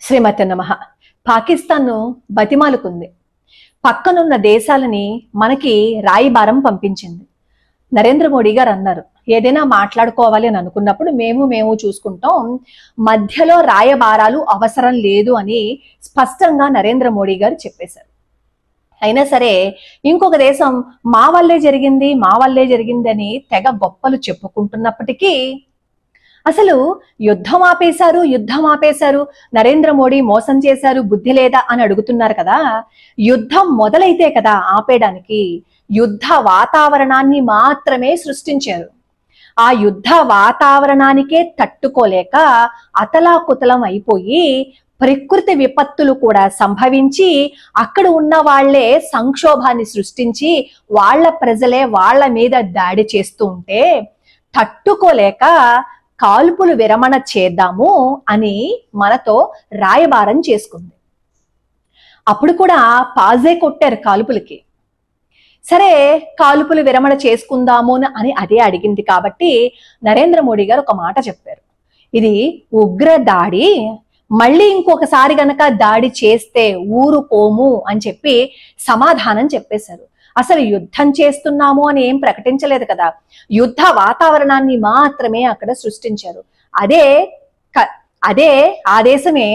శ్రీమతి నమః. పాకిస్తాన్ బతిమాలుకుంది. పక్కనున్న దేశాలని మనకి రాయిబారం పంపించింది. నరేంద్ర మోడీ గారు అన్నారు, ఏదైనా మాట్లాడుకోవాలి అని అనుకున్నప్పుడు మేము చూసుకుంటాం, మధ్యలో రాయబారాలు అవసరం లేదు అని స్పష్టంగా నరేంద్ర మోడీ గారు చెప్పేశారు. అయినా సరే ఇంకొక దేశం మా వల్లే జరిగింది అని తెగ గొప్పలు చెప్పుకుంటున్నప్పటికీ అసలు యుద్ధం ఆపేశారు, నరేంద్ర మోడీ మోసం చేశారు, బుద్ధి లేదా అని అడుగుతున్నారు కదా. యుద్ధం మొదలైతే కదా ఆపేయడానికి. యుద్ధ వాతావరణాన్ని మాత్రమే సృష్టించారు. ఆ యుద్ధ వాతావరణానికే తట్టుకోలేక అతలాకుతలం అయిపోయి ప్రకృతి విపత్తులు కూడా సంభవించి అక్కడ ఉన్న వాళ్లే సంక్షోభాన్ని సృష్టించి వాళ్ళ ప్రజలే వాళ్ళ మీద దాడి చేస్తూ ఉంటే తట్టుకోలేక కాల్పులు విరమణ చేద్దాము అని మనతో రాయబారం చేసుకుంది. అప్పుడు కూడా పాజే కొట్టారు కాల్పులకి. సరే కాల్పులు విరమణ చేసుకుందాము అని అదే అడిగింది కాబట్టి నరేంద్ర మోడీ గారు ఒక మాట చెప్పారు, ఇది ఉగ్ర దాడి, మళ్ళీ ఇంకొకసారి గనక దాడి చేస్తే ఊరుకోము అని చెప్పి సమాధానం చెప్పేశారు. అసలు యుద్ధం చేస్తున్నాము అని ఏం ప్రకటించలేదు కదా, యుద్ధ వాతావరణాన్ని మాత్రమే అక్కడ సృష్టించారు. అదే ఆ దేశమే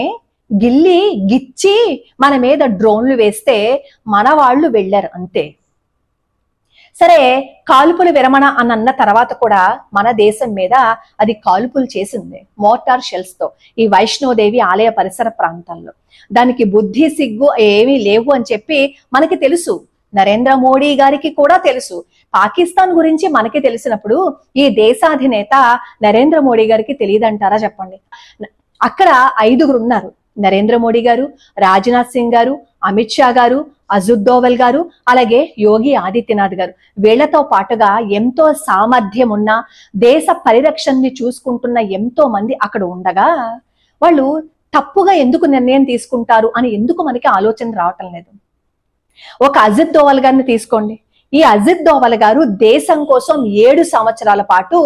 గిచ్చి మన మీద డ్రోన్లు వేస్తే మన వాళ్ళు వెళ్ళారు అంతే. సరే కాల్పులు విరమణ అన్న తర్వాత కూడా మన దేశం మీద అది కాల్పులు చేసింది మోటార్ షెల్స్ తో ఈ వైష్ణోదేవి ఆలయ పరిసర ప్రాంతాల్లో. దానికి బుద్ధి సిగ్గు ఏమీ లేవు అని చెప్పి మనకి తెలుసు, నరేంద్ర మోడీ గారికి కూడా తెలుసు. పాకిస్తాన్ గురించి మనకి తెలిసినప్పుడు ఈ దేశాధినేత నరేంద్ర మోడీ గారికి తెలియదంటారా చెప్పండి. అక్కడ 5గురు ఉన్నారు, నరేంద్ర మోడీ గారు, రాజ్నాథ్ సింగ్ గారు, అమిత్ షా గారు, అజిత్ దోవల్ గారు, అలాగే యోగి ఆదిత్యనాథ్ గారు. వీళ్లతో పాటుగా ఎంతో సామర్థ్యం ఉన్న దేశ పరిరక్షణని చూసుకుంటున్న ఎంతో మంది అక్కడ ఉండగా వాళ్ళు తప్పుగా ఎందుకు నిర్ణయం తీసుకుంటారు అని ఎందుకు మనకి ఆలోచన రావటం లేదు. ఒక అజిత్ దోవల్ గారిని తీసుకోండి. ఈ అజిత్ దోవల్ గారు దేశం కోసం 7 సంవత్సరాల పాటు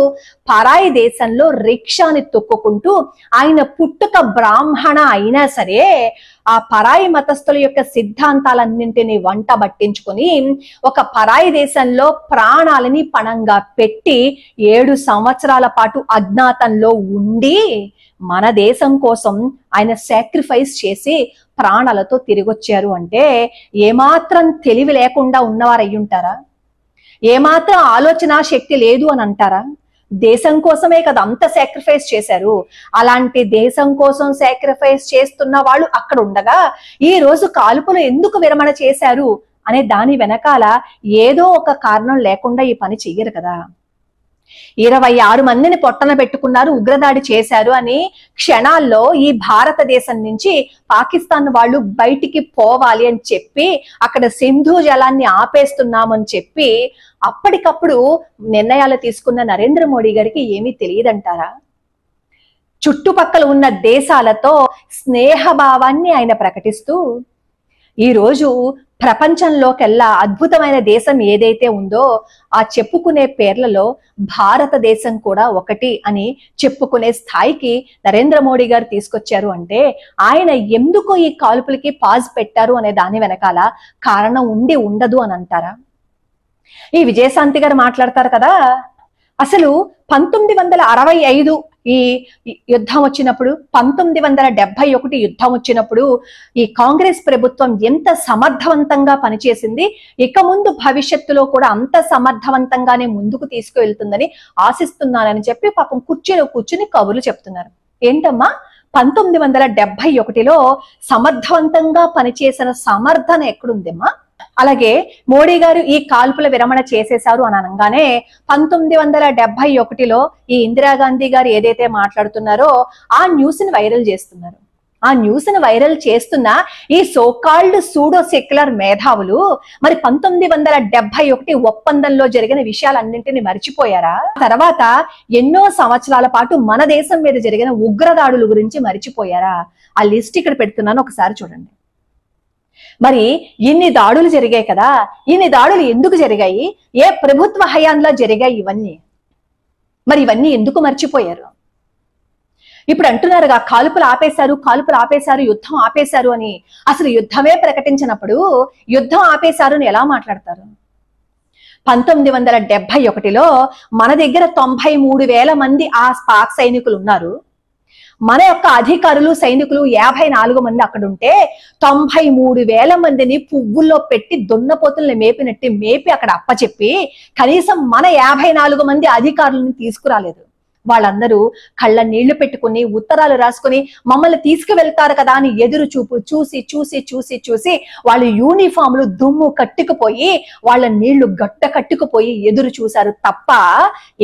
పరాయి దేశంలో రిక్షాని తొక్కుకుంటూ, ఆయన పుట్టుక బ్రాహ్మణ అయినా సరే ఆ పరాయి మతస్థుల యొక్క సిద్ధాంతాలన్నింటినీ వంట బట్టించుకొని ఒక పరాయి దేశంలో ప్రాణాలని పణంగా పెట్టి 7 సంవత్సరాల పాటు అజ్ఞాతంలో ఉండి మన దేశం కోసం ఆయన సాక్రిఫైస్ చేసి ప్రాణాలతో తిరిగొచ్చారు అంటే ఏమాత్రం తెలివి లేకుండా ఉన్నవారు అయ్యుంటారా? ఏమాత్రం ఆలోచన శక్తి లేదు అని అంటారా? దేశం కోసమే కదా అంత సాక్రిఫైస్ చేశారు. అలాంటి దేశం కోసం సాక్రిఫైస్ చేస్తున్న వాళ్ళు అక్కడ ఉండగా ఈ రోజు కాల్పులు ఎందుకు విరమణ చేశారు అనే దాని వెనకాల ఏదో ఒక కారణం లేకుండా ఈ పని చెయ్యరు కదా. 26 మందిని పొట్టన పెట్టుకున్నారు, ఉగ్రదాడి చేశారు అని క్షణాల్లో ఈ భారతదేశం నుంచి పాకిస్తాన్ వాళ్ళు బయటికి పోవాలి అని చెప్పి అక్కడ సింధు జలాన్ని ఆపేస్తున్నామని చెప్పి అప్పటికప్పుడు నిర్ణయాలు తీసుకున్న నరేంద్ర మోడీ గారికి ఏమీ తెలియదంటారా? చుట్టుపక్కల ఉన్న దేశాలతో స్నేహభావాన్ని ఆయన ప్రకటిస్తూ ఈ రోజు ప్రపంచంలోకెల్లా అద్భుతమైన దేశం ఏదైతే ఉందో ఆ చెప్పుకునే పేర్లలో భారతదేశం కూడా ఒకటి అని చెప్పుకునే స్థాయికి నరేంద్ర మోడీ గారు తీసుకొచ్చారు అంటే ఆయన ఎందుకు ఈ కాల్పులకి పాజ్ పెట్టారు అనే దాని వెనకాల కారణం ఉండదు అని అంటారా? ఈ విజయశాంతి గారు మాట్లాడతారు కదా, అసలు 1965 ఈ యుద్ధం వచ్చినప్పుడు, 1971 యుద్ధం వచ్చినప్పుడు ఈ కాంగ్రెస్ ప్రభుత్వం ఎంత సమర్థవంతంగా పనిచేసింది, ఇక ముందు భవిష్యత్తులో కూడా అంత సమర్థవంతంగానే ముందుకు తీసుకువెళ్తుందని ఆశిస్తున్నానని చెప్పి పాపం కుర్చీలో కూర్చుని కబుర్లు చెప్తున్నారు. ఏంటమ్మా 1971లో సమర్థవంతంగా పనిచేసిన సమర్థన ఎక్కడుందమ్మా? అలాగే మోడీ గారు ఈ కాల్పుల విరమణ చేసేశారు అని అనగానే 1971లో ఈ ఇందిరాగాంధీ గారు ఏదైతే మాట్లాడుతున్నారో ఆ న్యూస్ ని వైరల్ చేస్తున్నారు. ఆ న్యూస్ ని వైరల్ చేస్తున్న ఈ సోకాల్డ్ సూడో సెక్యులర్ మేధావులు మరి 1971 ఒప్పందంలో జరిగిన విషయాలన్నింటినీ మర్చిపోయారా? తర్వాత ఎన్నో సంవత్సరాల పాటు మన దేశం మీద జరిగిన ఉగ్రదాడుల గురించి మర్చిపోయారా? ఆ లిస్ట్ ఇక్కడ పెడుతున్నాను, ఒకసారి చూడండి. మరి ఇన్ని దాడులు జరిగాయి కదా, ఇన్ని దాడులు ఎందుకు జరిగాయి? ఏ ప్రభుత్వ హయాంలో జరిగాయి ఇవన్నీ? మరి ఇవన్నీ ఎందుకు మర్చిపోయారు? ఇప్పుడు అంటున్నారుగా కాల్పులు ఆపేశారు, కాల్పులు ఆపేశారు, యుద్ధం ఆపేశారు అని. అసలు యుద్ధమే ప్రకటించినప్పుడు యుద్ధం ఆపేశారు అని ఎలా మాట్లాడతారు? 1971లో మన దగ్గర 93,000 మంది ఆ పాక్ సైనికులు ఉన్నారు. మన యొక్క అధికారులు సైనికులు 54 మంది అక్కడ ఉంటే 93,000 మందిని పువ్వుల్లో పెట్టి దున్నపోతుల్ని మేపినట్టు మేపి అక్కడ అప్పచెప్పి కనీసం మన 54 మంది అధికారులను తీసుకురాలేదు. వాళ్ళందరూ కళ్ళ నీళ్లు పెట్టుకుని ఉత్తరాలు రాసుకుని మమ్మల్ని తీసుకువెళ్తారు కదా అని ఎదురు చూపు చూసి చూసి చూసి చూసి వాళ్ళ యూనిఫామ్లు దుమ్ము కట్టుకుపోయి వాళ్ళ నీళ్లు గట్ట కట్టుకుపోయి ఎదురు చూశారు తప్ప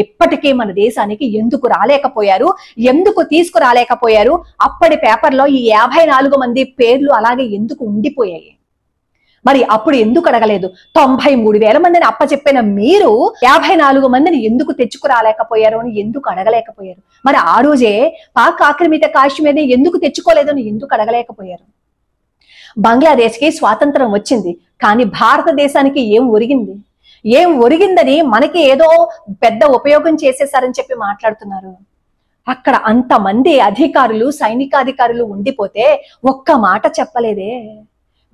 ఎప్పటికీ మన దేశానికి ఎందుకు రాలేకపోయారు, ఎందుకు తీసుకురాలేకపోయారు? అప్పటి పేపర్లో ఈ 54 మంది పేర్లు అలాగే ఎందుకు ఉండిపోయాయి? మరి అప్పుడు ఎందుకు అడగలేదు? 93,000 మందిని అప్పచెప్పిన మీరు 54 మందిని ఎందుకు తెచ్చుకురాలేకపోయారు అని ఎందుకు అడగలేకపోయారు? మరి ఆ రోజే పాక్ ఆక్రమిత కాశ్మీర్ని ఎందుకు తెచ్చుకోలేదు అని ఎందుకు అడగలేకపోయారు? బంగ్లాదేశ్ కి స్వాతంత్రం వచ్చింది, కానీ భారతదేశానికి ఏం ఒరిగింది? ఏం ఒరిగిందని మనకి ఏదో పెద్ద ఉపయోగం చేసేసారని చెప్పి మాట్లాడుతున్నారు. అక్కడ అంతమంది అధికారులు సైనికాధికారులు ఉండిపోతే ఒక్క మాట చెప్పలేదే.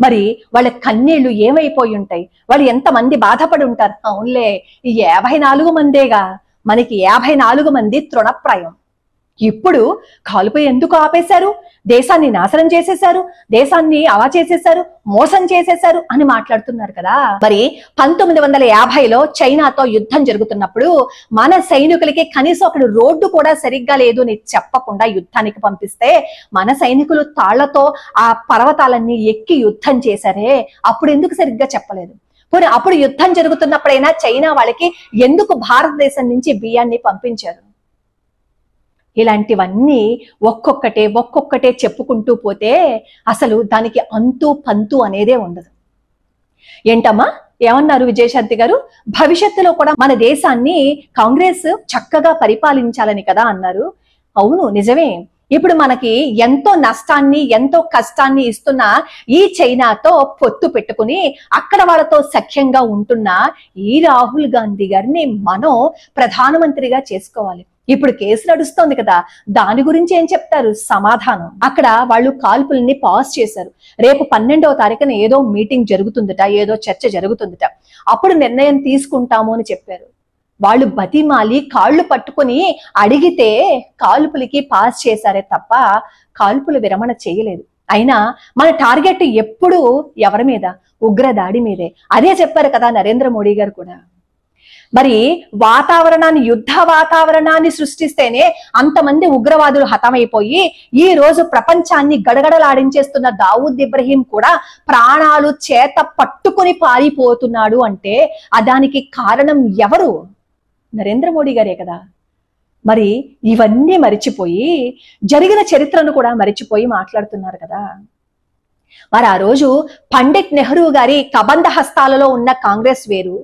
మరి వాళ్ళ కన్నీళ్లు ఏమైపోయి ఉంటాయి? వాళ్ళు ఎంతమంది బాధపడి ఉంటారు? అవునులే, ఈ 54 మందేగా, మనకి 54 మంది తృణప్రాయం. ఇప్పుడు కాల్పు ఎందుకు ఆపేశారు? దేశాన్ని నాశనం చేసేశారు, దేశాన్ని అలా చేసేశారు, మోసం చేసేశారు అని మాట్లాడుతున్నారు కదా. మరి 1950లో చైనాతో యుద్ధం జరుగుతున్నప్పుడు మన సైనికులకి కనీసం అక్కడ రోడ్డు కూడా సరిగ్గా లేదు అని చెప్పకుండా యుద్ధానికి పంపిస్తే మన సైనికులు తాళ్లతో ఆ పర్వతాలన్నీ ఎక్కి యుద్ధం చేశారే, అప్పుడు ఎందుకు సరిగ్గా చెప్పలేదు? పోనీ అప్పుడు యుద్ధం జరుగుతున్నప్పుడైనా చైనా వాళ్ళకి ఎందుకు భారతదేశం నుంచి బియ్యాన్ని పంపించారు? ఇలాంటివన్నీ ఒక్కొక్కటే చెప్పుకుంటూ పోతే అసలు దానికి అంతు పంతు అనేదే ఉండదు. ఏంటమ్మా ఏమన్నారు విజయశాంతి గారు? భవిష్యత్తులో కూడా మన దేశాన్ని కాంగ్రెస్ చక్కగా పరిపాలించాలని కదా అన్నారు. అవును, నిజమే. ఇప్పుడు మనకి ఎంతో నష్టాన్ని ఎంతో కష్టాన్ని ఇస్తున్న ఈ చైనాతో పొత్తు పెట్టుకుని అక్కడ వాళ్ళతో సఖ్యంగా ఉంటున్న ఈ రాహుల్ గాంధీ గారిని మనం ప్రధానమంత్రిగా చేసుకోవాలి. ఇప్పుడు కేసు నడుస్తోంది కదా, దాని గురించి ఏం చెప్తారు సమాధానం? అక్కడ వాళ్ళు కాల్పుల్ని పాజ్ చేశారు. రేపు 12వ తారీఖున ఏదో మీటింగ్ జరుగుతుందట, ఏదో చర్చ జరుగుతుందట, అప్పుడు నిర్ణయం తీసుకుంటాము అని చెప్పారు. వాళ్ళు బతిమాలి కాళ్ళు పట్టుకుని అడిగితే కాల్పులకి పాస్ చేశారే తప్ప కాల్పుల విరమణ చేయలేదు. అయినా మన టార్గెట్ ఎప్పుడు ఎవరి మీద? ఉగ్రదాడి మీదే. అదే చెప్పారు కదా నరేంద్ర మోడీ గారు కూడా. మరి వాతావరణాన్ని, యుద్ధ వాతావరణాన్ని సృష్టిస్తేనే అంతమంది ఉగ్రవాదులు హతమైపోయి ఈ రోజు ప్రపంచాన్ని గడగడలాడించేస్తున్న దావూద్ ఇబ్రహీం కూడా ప్రాణాలు చేత పట్టుకుని పారిపోతున్నాడు అంటే దానికి కారణం ఎవరు? నరేంద్ర మోడీ గారే కదా. మరి ఇవన్నీ మరిచిపోయి జరిగిన చరిత్రను కూడా మరిచిపోయి మాట్లాడుతున్నారు కదా. మరి ఆ రోజు పండిట్ నెహ్రూ గారి కబంధ హస్తాలలో ఉన్న కాంగ్రెస్ వేరు,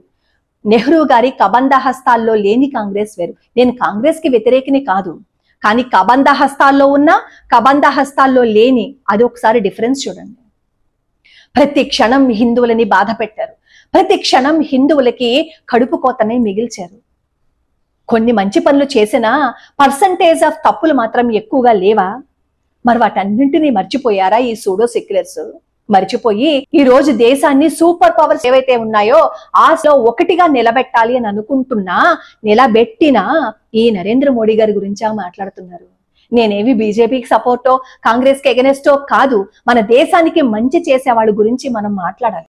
నెహ్రూ గారి కబంధ హస్తాల్లో లేని కాంగ్రెస్ వేరు. నేను కాంగ్రెస్ కి వ్యతిరేకిని కాదు, కానీ కబంధ హస్తాల్లో ఉన్న కబంధ హస్తాల్లో లేని అది ఒకసారి డిఫరెన్స్ చూడండి. ప్రతి క్షణం హిందువులని బాధ పెట్టారు, ప్రతి క్షణం హిందువులకి కడుపు కోతనే మిగిల్చారు. కొన్ని మంచి పనులు చేసినా పర్సంటేజ్ ఆఫ్ తప్పులు మాత్రం ఎక్కువగా లేవా? మరి వాటన్నింటినీ మర్చిపోయారా ఈ సూడో సెక్యులర్స్? మర్చిపోయి ఈ రోజు దేశాన్ని సూపర్ పవర్స్ ఏవైతే ఉన్నాయో ఆలో ఒకటిగా నిలబెట్టాలి అని అనుకుంటున్నా, నిలబెట్టినా ఈ నరేంద్ర మోడీ గారి గురించా మాట్లాడుతున్నారు. నేనేవి బీజేపీకి సపోర్టో కాంగ్రెస్ కి ఎగనెస్టో కాదు, మన దేశానికి మంచి చేసే వాళ్ళ గురించి మనం మాట్లాడాలి.